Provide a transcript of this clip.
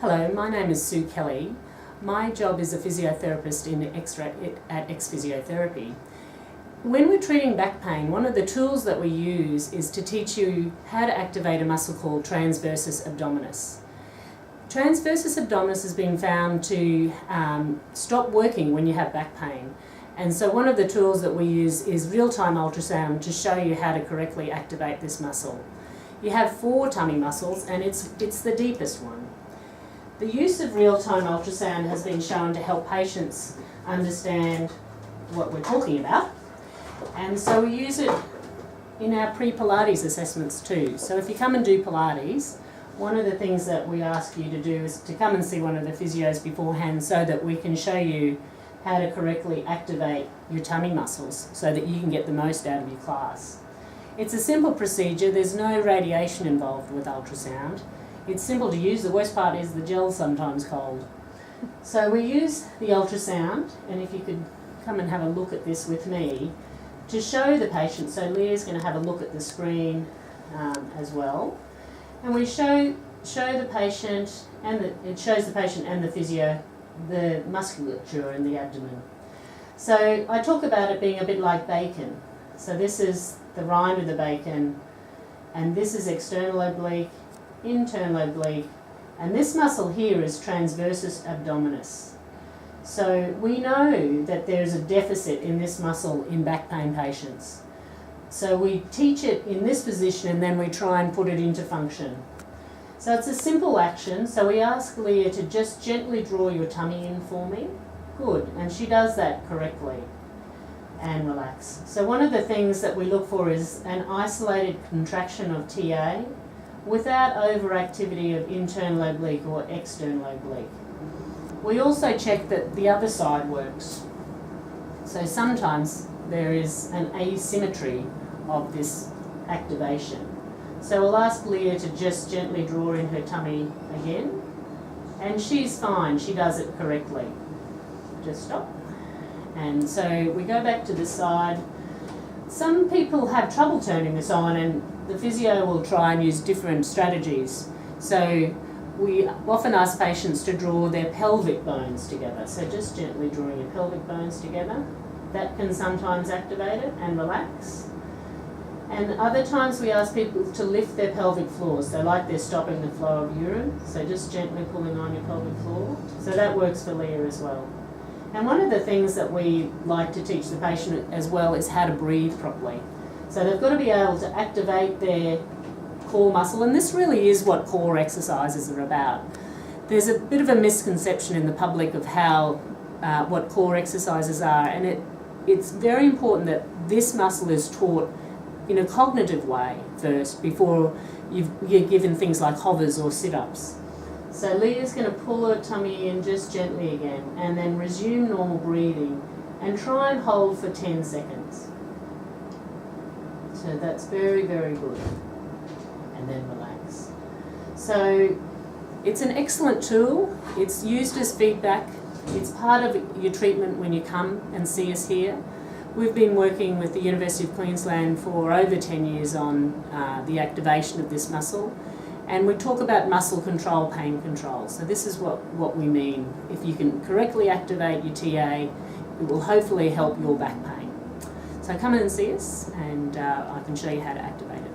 Hello, my name is Sue Kelly. My job is a physiotherapist at X Physiotherapy. When we're treating back pain, one of the tools that we use is to teach you how to activate a muscle called transversus abdominis. Transversus abdominis has been found to stop working when you have back pain. And so one of the tools that we use is real-time ultrasound to show you how to correctly activate this muscle. You have 4 tummy muscles and it's the deepest one. The use of real-time ultrasound has been shown to help patients understand what we're talking about. And so we use it in our pre-Pilates assessments too. So if you come and do Pilates, one of the things that we ask you to do is to come and see one of the physios beforehand so that we can show you how to correctly activate your tummy muscles so that you can get the most out of your class. It's a simple procedure. There's no radiation involved with ultrasound. It's simple to use. The worst part is the gel's sometimes cold. So we use the ultrasound, and if you could come and have a look at this with me, to show the patient. So Leah's going to have a look at the screen as well. And we show the patient, and it shows the patient and the physio the musculature in the abdomen. So I talk about it being a bit like bacon. So this is the rind of the bacon, and this is external oblique, internal oblique, and this muscle here is transversus abdominis. So we know that there's a deficit in this muscle in back pain patients. So we teach it in this position and then we try and put it into function. So it's a simple action. So we ask Leah to just gently draw your tummy in for me. Good, and she does that correctly. And relax. So one of the things that we look for is an isolated contraction of TA without overactivity of internal oblique or external oblique. We also check that the other side works. So sometimes there is an asymmetry of this activation. So we'll ask Leah to just gently draw in her tummy again, and she's fine, she does it correctly. Just stop. And so we go back to the side. Some people have trouble turning this on, and the physio will try and use different strategies. So we often ask patients to draw their pelvic bones together. So just gently drawing your pelvic bones together. That can sometimes activate it and relax. And other times we ask people to lift their pelvic floors. So like they're stopping the flow of urine. So just gently pulling on your pelvic floor. So that works for Leah as well. And one of the things that we like to teach the patient as well is how to breathe properly. So they've got to be able to activate their core muscle, and this really is what core exercises are about. There's a bit of a misconception in the public of how what core exercises are, and it's very important that this muscle is taught in a cognitive way first before you're given things like hovers or sit-ups. So Leah's going to pull her tummy in just gently again and then resume normal breathing and try and hold for 10 seconds. So that's very, very good. And then relax. So it's an excellent tool. It's used as feedback. It's part of your treatment when you come and see us here. We've been working with the University of Queensland for over 10 years on the activation of this muscle. And we talk about muscle control, pain control. So this is what we mean. If you can correctly activate your TA, it will hopefully help your back pain. So come in and see us, and I can show you how to activate it.